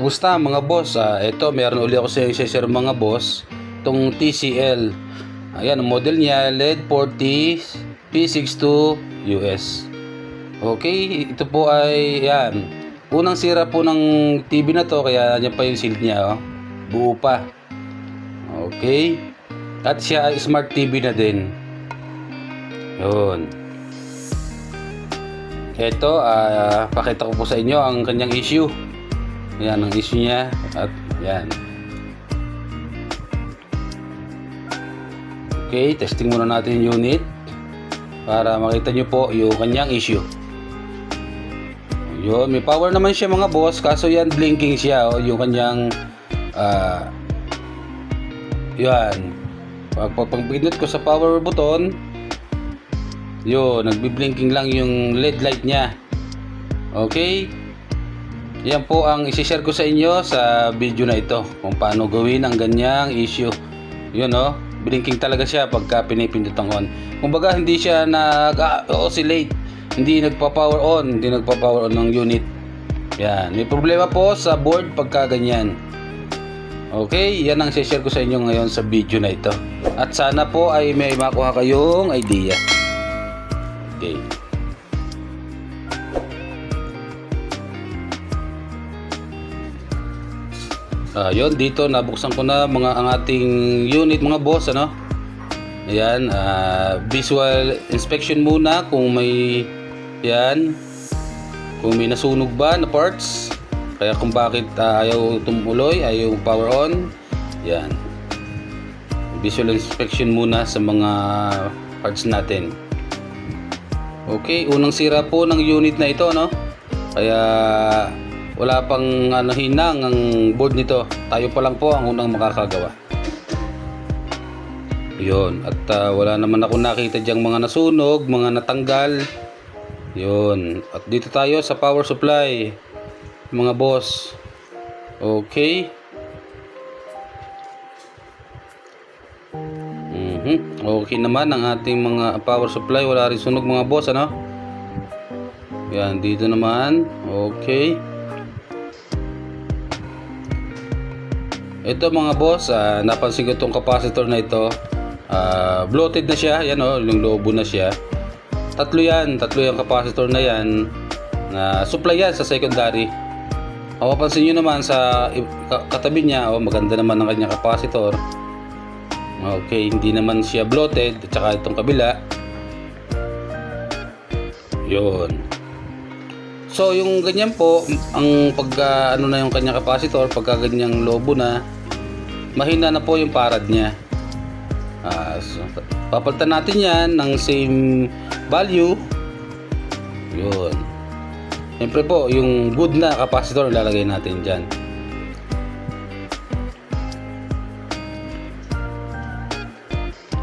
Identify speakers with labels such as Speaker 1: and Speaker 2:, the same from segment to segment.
Speaker 1: Kumusta mga boss? Ito meron uli ako sa i-share mga boss. Itong TCL. Ayan, ang model niya LED 40 P62 US. Okay, ito po ay yan. Unang sira po ng TV na to, kaya yan pa yung shield niya. Oh. Buo pa. Okay. At siya ay smart TV na din. Yun. Ito, pakita ko po sa inyo ang kanyang issue. Yan ang issue niya. At yan. Okay, testing muna natin yung unit para makita nyo po yung kanyang issue. Yun, may power naman siya mga boss, kaso yan blinking siya. Oh, yung kanyang yan. Pag pinindot ko sa power button, yun, nagbi-blinking lang yung LED light niya. Okay? Yan po ang isi-share ko sa inyo sa video na ito, kung paano gawin ang ganyang issue. Yun oh, blinking talaga siya pagka pinipindot ang on. Kumbaga hindi siya nag-oscillate, hindi nagpa-power on ng unit. Yan, may problema po sa board pagka ganyan. Okay, yan ang isi-share ko sa inyo ngayon sa video na ito. At sana po ay may makuha kayong idea. Okay. Yun, dito nabuksan ko na ang ating unit mga boss, ano? Ayan, visual inspection muna kung may yan, kung may nasunog ba na parts, kaya kung bakit ayaw tumuloy, ayaw power on. Yan, visual inspection muna sa mga parts natin. Okay, unang sira po ng unit na ito, no? Kaya wala pang hinang ang board nito. Tayo pa lang po ang unang makakagawa. Yun, at wala naman ako nakita diyang mga nasunog, mga natanggal. Yun, at dito tayo sa power supply mga boss. Okay. Okay naman ang ating mga power supply, wala rin sunog mga boss, ano? Yan, dito naman. Okay. Ito mga boss, napansin ko itong capacitor na ito. Bloated na siya, yan oh, yung lobo na siya. Tatlo yung capacitor na yan. Supply yan sa secondary. Mapapansin nyo naman sa katabi niya, oh, maganda naman ang kanyang capacitor. Okay, hindi naman siya bloated. At saka itong kabila, yun. So yung ganyan po, ang ano na yung kanyang capacitor, pagka ganyang lobo na, mahina na po yung parad niya. So, papalitan natin yan ng same value. Yun. Siyempre po, yung good na capacitor lalagay natin dyan.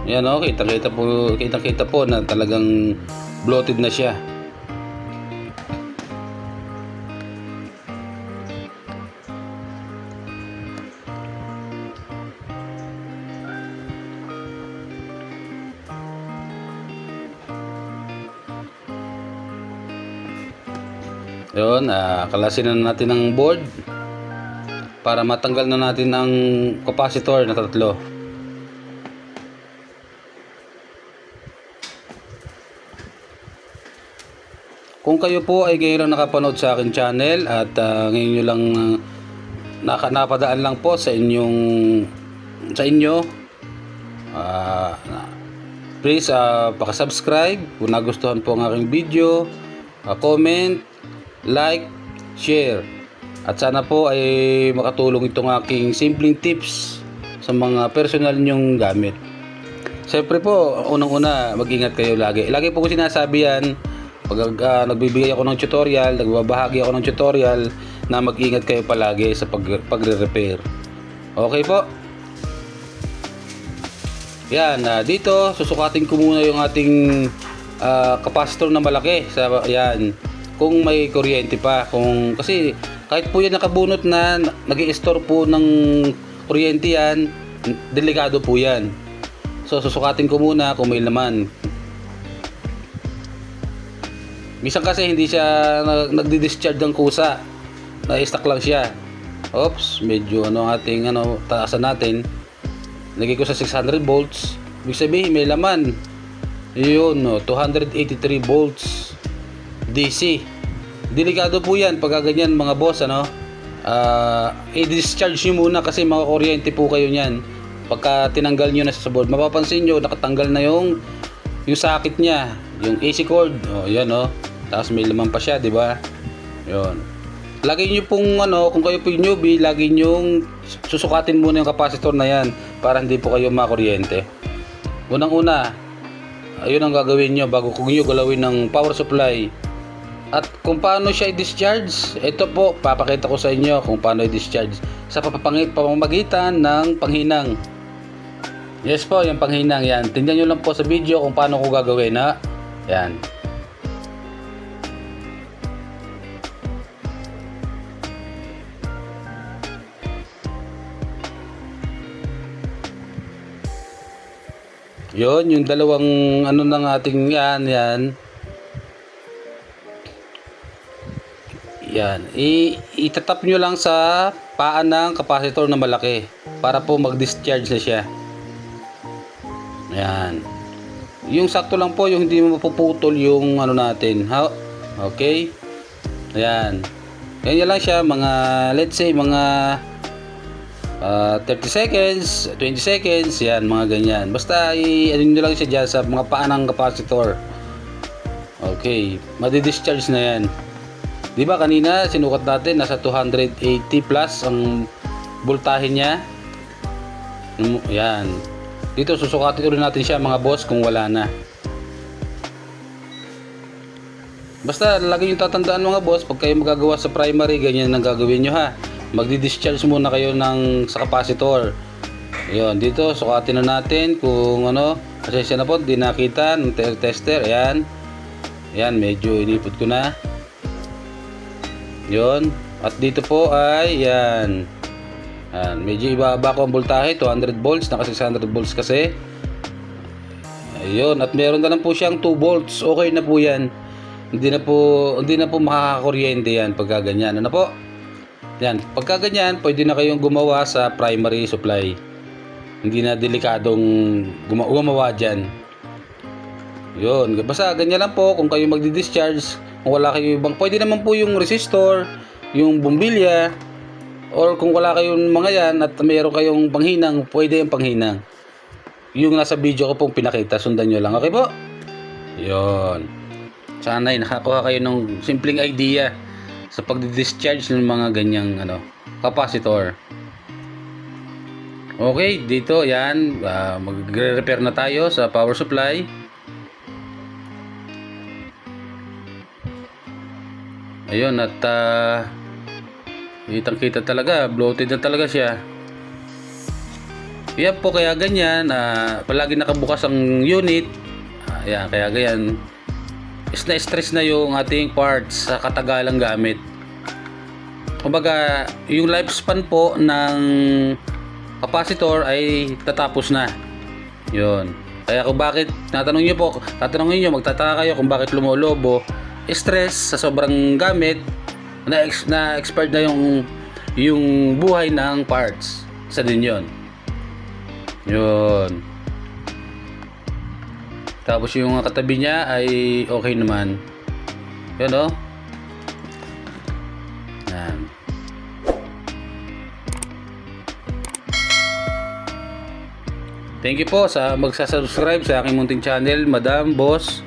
Speaker 1: Yan o, kitang-kita po na talagang bloated na siya. Yun, kalasin na natin ang board para matanggal na natin ang capacitor na tatlo. Kung kayo po ay ngayon lang nakapanood sa akin channel at ngayon nyo lang napadaan lang po sa inyo, please paka-subscribe kung nagustuhan po ang aking video, comment, like, share, at sana po ay makatulong itong aking simpleng tips sa mga personal nyong gamit. Siyempre po, unang-una, mag-ingat kayo lagi. Lagi po ko sinasabi yan pag nagbibigay ako ng tutorial, nagbabahagi ako ng tutorial, na mag-ingat kayo palagi sa pagre-repair. Okay po? Yan, dito susukatin ko muna yung ating capacitor na malaki sa yan. Kung may kuryente pa, kasi kahit po yan nakabunot na nag-i-store po ng kuryente yan, delikado po yan. So susukatin ko muna kung may laman. Minsan kasi hindi siya nagdi-discharge ng kusa, na-stuck lang siya. Oops, medyo ano ating ano taasan natin. Lagay ko sa 600 volts. Ibig sabihin may laman. Yun, no, 283 volts DC. Delikado po yan pag ganyan mga boss, ano. I-discharge nyo muna kasi makakuryente po kayo niyan. Pagka tinanggal nyo na sa board, mapapansin nyo nakatanggal na yung socket niya, yung AC cord. Oh, yan oh. Tapos may laman pa siya, di ba? Yun. Lagi nyo pong ano, kung kayo po yung newbie, lagi nyo susukatin muna yung capacitor na yan para hindi po kayo makuryente. Unang-una, ayun ang gagawin nyo bago kung nyo galawin ng power supply. At kung paano siya i-discharge, ito po, papakita ko sa inyo kung paano i-discharge sa pamamagitan ng panghinang. Yes po, yung panghinang yan. Tingnan nyo lang po sa video kung paano ko gagawin, ha. Yan. Yun, yung dalawang ano ng ating yan. Yan. Itatap nyo lang sa paan ng capacitor na malaki para po mag-discharge na siya. Yan. Yung sakto lang po, yung hindi mapuputol yung ano natin. Ha? Okay? Ayan. Ganyan lang siya, mga let's say mga 30 seconds, 20 seconds, yan, mga ganyan. Basta ano nyo lang siya dyan sa mga paan ng capacitor. Okay, madi-discharge na yan. Diba kanina sinukat natin nasa 280 plus ang voltahe niya. Yan. Dito susukatin ulit natin siya mga boss kung wala na. Basta lagi yung tatandaan mga boss, pag kayo magagawa sa primary, ganyan ang gagawin nyo, ha. Magdi-discharge muna kayo sa capacitor. Ayun, dito sukatin na natin kung ano. Kasi siya na po, di nakita ng tester. Ayan. Ayan, medyo inipot ko na. Yun. At dito po ay yan. Ayan, medyo ibaba ko ang voltahe, 200 volts, naka 600 volts kasi. Ayun, at meron na lang po siyang 2 volts. Okay na po yan. Hindi na po makakakuryente yan pagka ganyan. Ano po? Yan, pagka ganyan, pwede na kayong gumawa sa primary supply. Hindi na delikadong gumawa dyan. Yun, basta ganyan lang po kung kayo magdi-discharge. Kung wala kayo ibang, pwede naman po yung resistor, yung bumbilya, or kung wala kayong mga yan at mayroon kayong panghinang, pwede yung panghinang. Yung nasa video ko pong pinakita, sundan nyo lang. Okay po? Yun. Sana'y nakakuha kayo ng simpleng idea sa pagdi-discharge ng mga ganyang capacitor. Okay, dito yan, magre-repair na tayo sa power supply. Ayun, at kitang-kita talaga, bloated na talaga siya. Yan po, kaya ganyan, palagi nakabukas ang unit. Ayan, kaya ganyan. Na-stress na yung ating parts sa katagalang gamit. Kumbaga, yung lifespan po ng capacitor ay tatapos na. Yun. Kaya kung bakit, tatanungin nyo, magtataka kayo kung bakit lumolobo. Stress sa sobrang gamit, na-expired na yung buhay ng parts. Isa din yun. Yun. Tapos yung katabi niya ay okay naman. Yun o. Yan. Thank you po sa magsasubscribe sa aking munting channel, Madam Boss.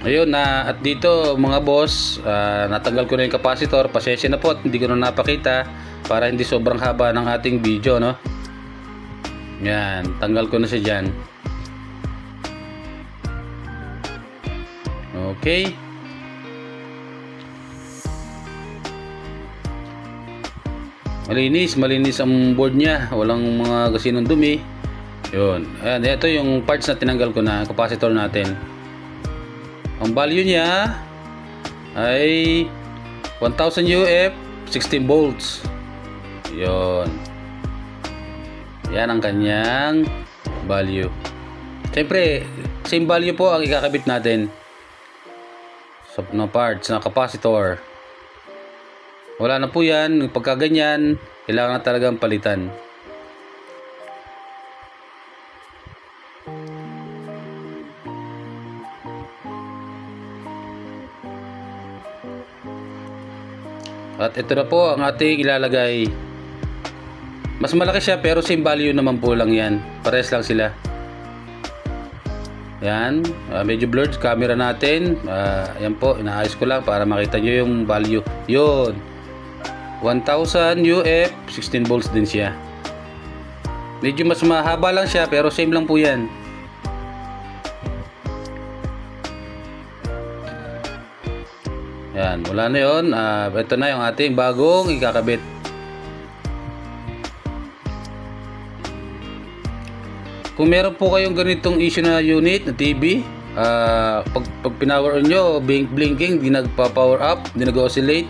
Speaker 1: Ayun na, at dito mga boss, natanggal ko na yung capacitor. Pasensya na po at hindi ko na napakita para hindi sobrang haba ng ating video, no? Yan, tanggal ko na siya dyan. Okay. Malinis ang board niya, walang mga gasinong dumi. Yun, ayan, ito yung parts na tinanggal ko na, capacitor natin. Ang value niya ay 1000 UF, 16 volts. Yun. Yan ang kanyang value. Siyempre, same value po ang ikakabit natin na parts na capacitor. Wala na po yan. Pagka ganyan, kailangan na talagang palitan. At ito na po ang ating ilalagay. Mas malaki siya pero same value naman po lang yan. Pares lang sila. Yan. Medyo blurred camera natin. Yan po. Inaayos ko lang para makita nyo yung value. Yun. 1000 UF. 16 volts din siya. Medyo mas mahaba lang siya pero same lang po yan. Yan. Wala na yun. Ito na yung ating bagong ikakabit. Kung meron po kayong ganitong issue na unit na TV, pag pinower on nyo, blinking, di nagpa-power up, di nag-oscillate.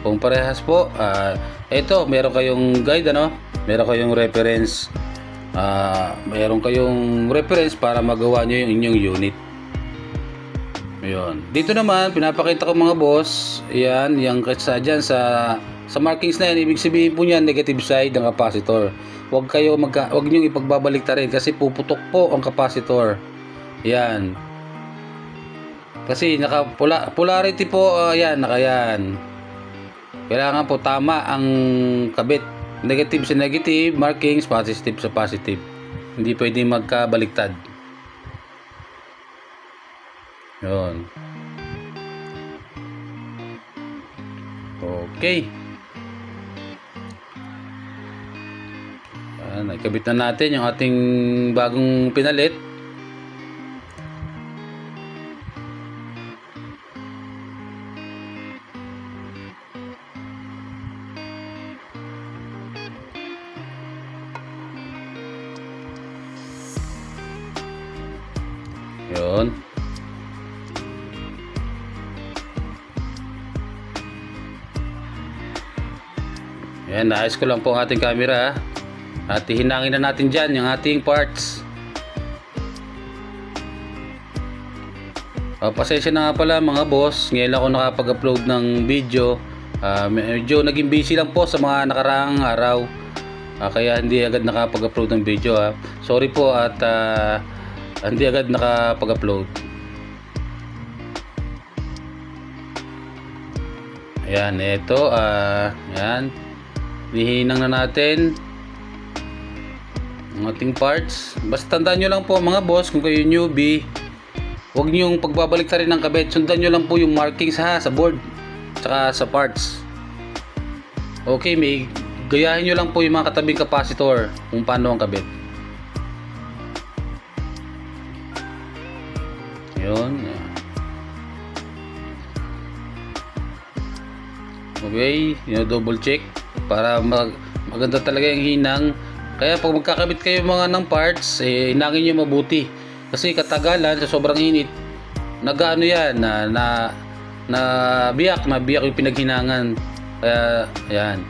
Speaker 1: Kung parehas po, ito, meron kayong guide, ano? Meron kayong reference. Meron kayong reference para magawa nyo yung inyong unit. Ayun. Dito naman, pinapakita ko mga boss, yan, yung dyan sa markings na yan, ibig sabihin po niyan, negative side ng capacitor. Huwag niyo ipagbabalik-tarin kasi puputok po ang capacitor. Yan. Kasi polarity po, yan, nakayan. Kailangan po tama ang kabit. Negative sa negative, markings, positive sa positive. Hindi pwedeng magkabaliktad. Yun. Okay. Nakabit na natin yung ating bagong pinalit. Yun. Yan, naayos ko lang po ang ating camera. At hihinangin na natin dyan yung ating parts. Pasensya na nga pala mga boss, ngayon ako nakapag-upload ng video. Medyo naging busy lang po sa mga nakaraang araw. Kaya hindi agad nakapag-upload ng video. Sorry po at hindi agad nakapag-upload. Ayan, ito. Ayan. Hihinang na natin ang ating parts. Basta tandaan nyo lang po mga boss, kung kayo newbie, huwag nyo yung pagbabalik na rin ng kabit. Sundan nyo lang po yung markings sa board tsaka sa parts. Okay, gayahin nyo lang po yung mga katabing capacitor kung paano ang kabit. Yun. Okay, double check para maganda talaga yung hinang. Kaya pag magkakabit kayo mga ng parts, hinangin nyo mabuti. Kasi katagalan, sa sobrang init, nag-ano yan, biyak yung pinaghinangan. Kaya, yan.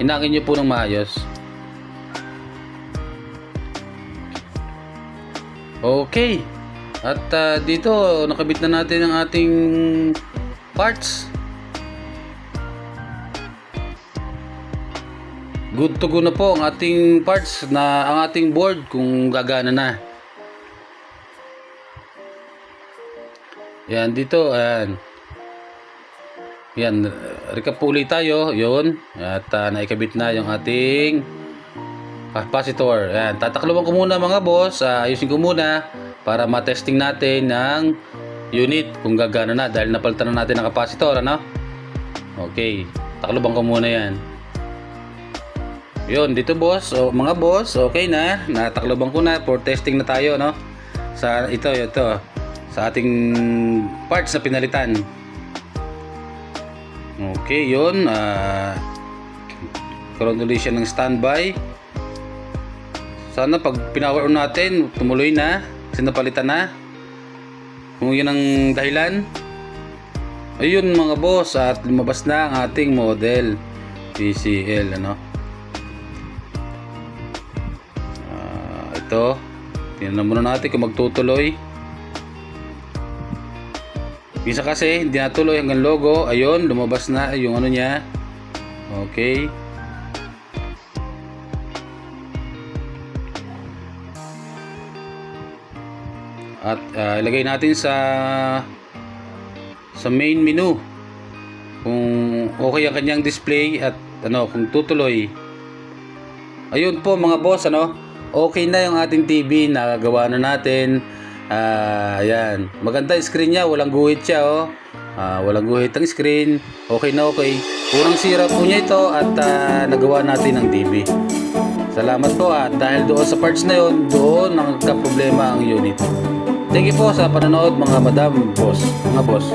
Speaker 1: Hinangin nyo po ng maayos. Okay. At dito, nakabit na natin ang ating parts. Good to go na po ang ating parts ang ating board kung gagana na. Yan dito, ayan. Yan, recap po ulit tayo, yun. At naikabit na yung ating capacitor. Ayan, tatakluban ko muna mga boss, ayusin ko muna para matesting natin ng unit kung gagana na dahil napalitan na natin ang capacitor, ano? Okay, takluban ko muna yan. Yun, dito boss, mga boss, okay na. Natakloban ko na, for testing na tayo, no? Sa ito, sa ating parts na pinalitan. Okay, yun. Karoon ulit siya ng standby. Sana pag pinower on natin, tumuloy na. Kasi napalitan na. Kung yun ang dahilan. Ayun mga boss, at lumabas na ang ating model TCL, ano? Ito, tingnan muna natin kung magtutuloy. Minsan kasi hindi natuloy hanggang logo. Ayun, lumabas na yung ano niya. Okay. At ilagay natin sa main menu kung okay ang kanyang display at ano kung tutuloy. Ayun po mga boss, ano, okay na yung ating TV, nagagawa na natin. Ayan, maganda yung screen niya, walang guhit siya, oh. Walang guhit ang screen, okay na okay. Kurang sira po niya ito at nagawa natin ang TV. Salamat po at dahil doon sa parts na yun, doon nagka-problema ang unit. Thank you po sa panonood mga madam, boss, mga boss.